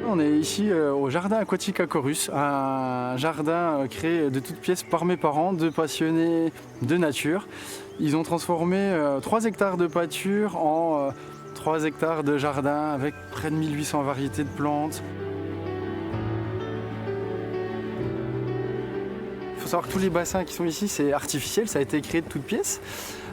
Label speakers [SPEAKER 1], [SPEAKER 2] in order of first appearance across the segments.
[SPEAKER 1] On est ici au jardin aquatique à Corus, un jardin créé de toutes pièces par mes parents, deux passionnés de nature. Ils ont transformé 3 hectares de pâture en 3 hectares de jardin avec près de 1800 variétés de plantes. Il faut savoir que tous les bassins qui sont ici, c'est artificiel, ça a été créé de toutes pièces.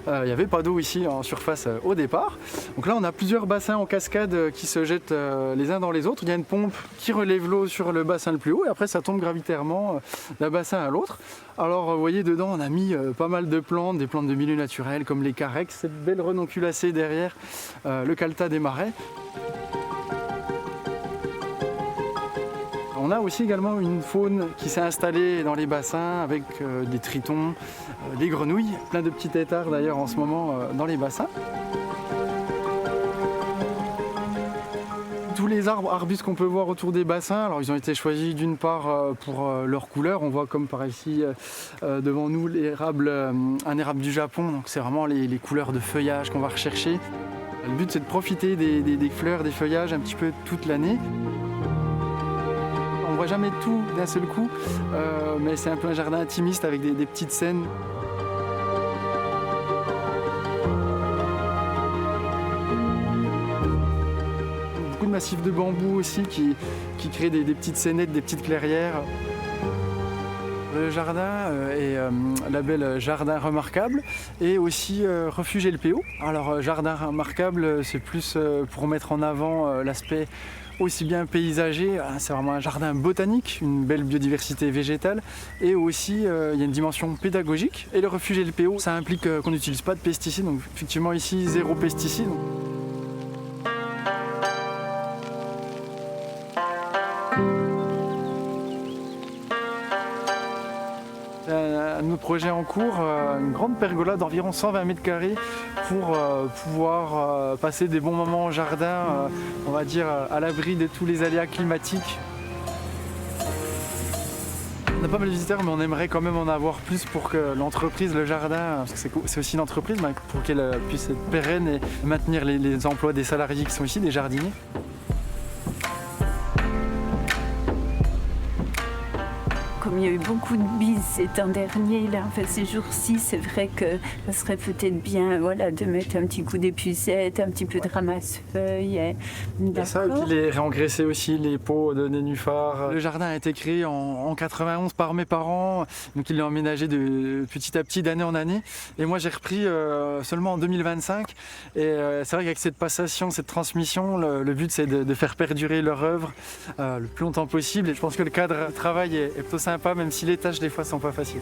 [SPEAKER 1] Il n'y avait pas d'eau ici en surface au départ. Donc là, on a plusieurs bassins en cascade qui se jettent les uns dans les autres. Il y a une pompe qui relève l'eau sur le bassin le plus haut et après, ça tombe gravitairement d'un bassin à l'autre. Alors, vous voyez, dedans, on a mis pas mal de plantes, des plantes de milieu naturel comme les carex, cette belle renonculacée derrière, le calta des marais. On a aussi également une faune qui s'est installée dans les bassins avec des tritons, des grenouilles, plein de petits têtards d'ailleurs en ce moment dans les bassins. Tous les arbustes qu'on peut voir autour des bassins, alors ils ont été choisis d'une part pour leur couleur. On voit comme par ici devant nous un érable du Japon, donc c'est vraiment les couleurs de feuillage qu'on va rechercher. Le but c'est de profiter des fleurs, des feuillages un petit peu toute l'année. On ne voit jamais tout d'un seul coup, mais c'est un peu un jardin intimiste avec des petites scènes. Beaucoup de massifs de bambou aussi qui créent des petites scénettes, des petites clairières. Le jardin est label Jardin Remarquable et aussi refuge LPO. Alors Jardin Remarquable, c'est plus pour mettre en avant l'aspect aussi bien paysager, c'est vraiment un jardin botanique, une belle biodiversité végétale, et aussi il y a une dimension pédagogique. Et le refuge LPO, ça implique qu'on n'utilise pas de pesticides, donc effectivement ici, 0 pesticides. Un de nos projets en cours, une grande pergola d'environ 120 mètres carrés pour pouvoir passer des bons moments au jardin, on va dire à l'abri de tous les aléas climatiques. On a pas mal de visiteurs, mais on aimerait quand même en avoir plus pour que l'entreprise, le jardin, parce que c'est aussi une entreprise, mais pour qu'elle puisse être pérenne et maintenir les emplois des salariés qui sont ici, des jardiniers.
[SPEAKER 2] Comme il y a eu beaucoup de bises ces temps derniers, là, enfin, ces jours-ci, c'est vrai que ça serait peut-être bien voilà, de mettre un petit coup d'épuisette, un petit peu de ramasse-feuilles.
[SPEAKER 1] Il y a ça, et puis les réengraisser aussi, les pots de nénuphars. Le jardin a été créé en 91 par mes parents, donc ils l'ont emménagé de petit à petit, d'année en année. Et moi j'ai repris seulement en 2025. Et c'est vrai qu'avec cette passation, cette transmission, le but c'est de faire perdurer leur œuvre le plus longtemps possible. Et je pense que le cadre de travail est plutôt sympa, même si les tâches des fois sont pas faciles.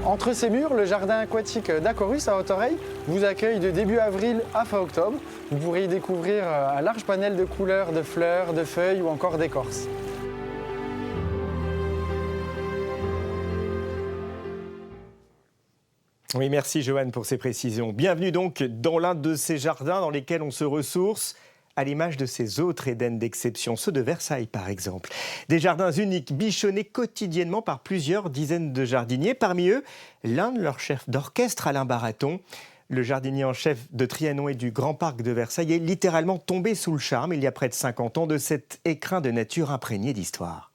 [SPEAKER 1] Entre ces murs, le jardin aquatique d'Acorus à Haute-Oreille vous accueille de début avril à fin octobre. Vous pourrez y découvrir un large panel de couleurs, de fleurs, de feuilles ou encore d'écorces.
[SPEAKER 3] Oui, merci Johan pour ces précisions. Bienvenue donc dans l'un de ces jardins dans lesquels on se ressource, à l'image de ces autres Éden d'exception, ceux de Versailles par exemple. Des jardins uniques, bichonnés quotidiennement par plusieurs dizaines de jardiniers. Parmi eux, l'un de leurs chefs d'orchestre, Alain Baraton. Le jardinier en chef de Trianon et du Grand Parc de Versailles est littéralement tombé sous le charme, il y a près de 50 ans, de cet écrin de nature imprégné d'histoire.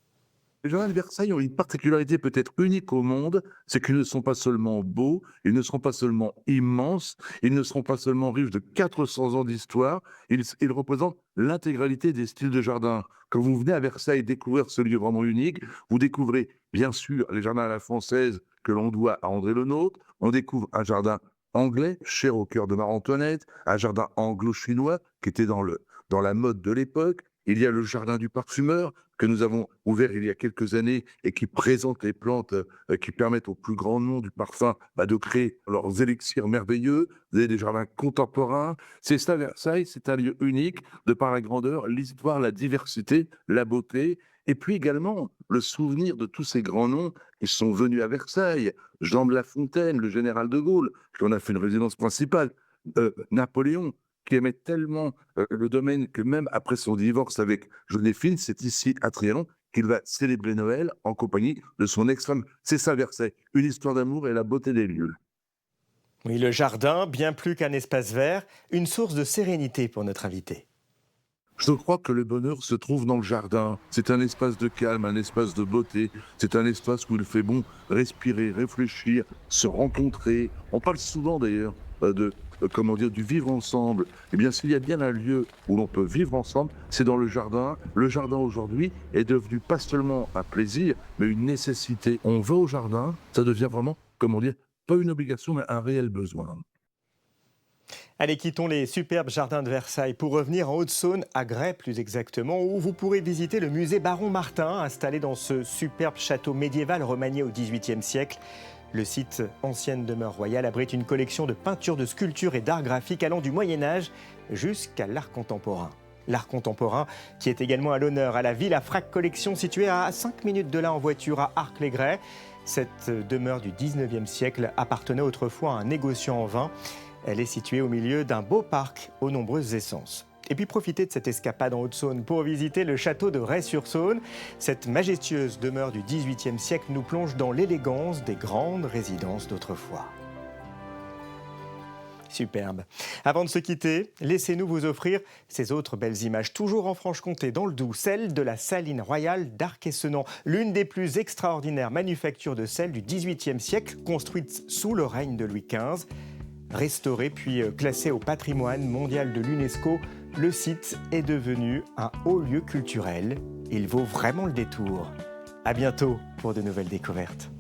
[SPEAKER 4] Les jardins de Versailles ont une particularité peut-être unique au monde, c'est qu'ils ne sont pas seulement beaux, ils ne seront pas seulement immenses, ils ne seront pas seulement riches de 400 ans d'histoire, ils représentent l'intégralité des styles de jardin. Quand vous venez à Versailles découvrir ce lieu vraiment unique, vous découvrez bien sûr les jardins à la française que l'on doit à André Le Nôtre, on découvre un jardin anglais, cher au cœur de Marie-Antoinette, un jardin anglo-chinois qui était dans la mode de l'époque. Il y a le jardin du parfumeur que nous avons ouvert il y a quelques années et qui présente les plantes qui permettent au plus grand nombre du parfum de créer leurs élixirs merveilleux. Vous avez des jardins contemporains. C'est ça, Versailles, c'est un lieu unique de par la grandeur, l'histoire, la diversité, la beauté. Et puis également le souvenir de tous ces grands noms qui sont venus à Versailles. Jean de La Fontaine, le général de Gaulle, qui en a fait une résidence principale. Napoléon, qui aimait tellement le domaine que même après son divorce avec Joséphine, c'est ici à Trianon qu'il va célébrer Noël en compagnie de son ex-femme. C'est ça Versailles, une histoire d'amour et la beauté des lieux.
[SPEAKER 3] Oui, le jardin, bien plus qu'un espace vert, une source de sérénité pour notre invité.
[SPEAKER 4] Je crois que le bonheur se trouve dans le jardin. C'est un espace de calme, un espace de beauté. C'est un espace où il fait bon respirer, réfléchir, se rencontrer. On parle souvent d'ailleurs du vivre ensemble. Eh bien, s'il y a bien un lieu où l'on peut vivre ensemble, c'est dans le jardin. Le jardin aujourd'hui est devenu pas seulement un plaisir, mais une nécessité. On va au jardin, ça devient vraiment, pas une obligation, mais un réel besoin.
[SPEAKER 3] Allez, quittons les superbes jardins de Versailles pour revenir en Haute-Saône, à Grès plus exactement, où vous pourrez visiter le musée Baron Martin, installé dans ce superbe château médiéval remanié au XVIIIe siècle. Le site ancienne demeure royale abrite une collection de peintures, de sculptures et d'art graphique allant du Moyen-Âge jusqu'à l'art contemporain. L'art contemporain qui est également à l'honneur à la Villa Frac Collection située à 5 minutes de là en voiture à Arques-les-Grès. Cette demeure du XIXe siècle appartenait autrefois à un négociant en vin. Elle est située au milieu d'un beau parc aux nombreuses essences. Et puis profitez de cette escapade en Haute-Saône pour visiter le château de Ray-sur-Saône. Cette majestueuse demeure du XVIIIe siècle nous plonge dans l'élégance des grandes résidences d'autrefois. Superbe. Avant de se quitter, laissez-nous vous offrir ces autres belles images, toujours en Franche-Comté, dans le Doubs, celle de la saline royale d'Arc-et-Senans, l'une des plus extraordinaires manufactures de sel du XVIIIe siècle, construite sous le règne de Louis XV. Restauré puis classé au patrimoine mondial de l'UNESCO, le site est devenu un haut lieu culturel. Il vaut vraiment le détour. À bientôt pour de nouvelles découvertes.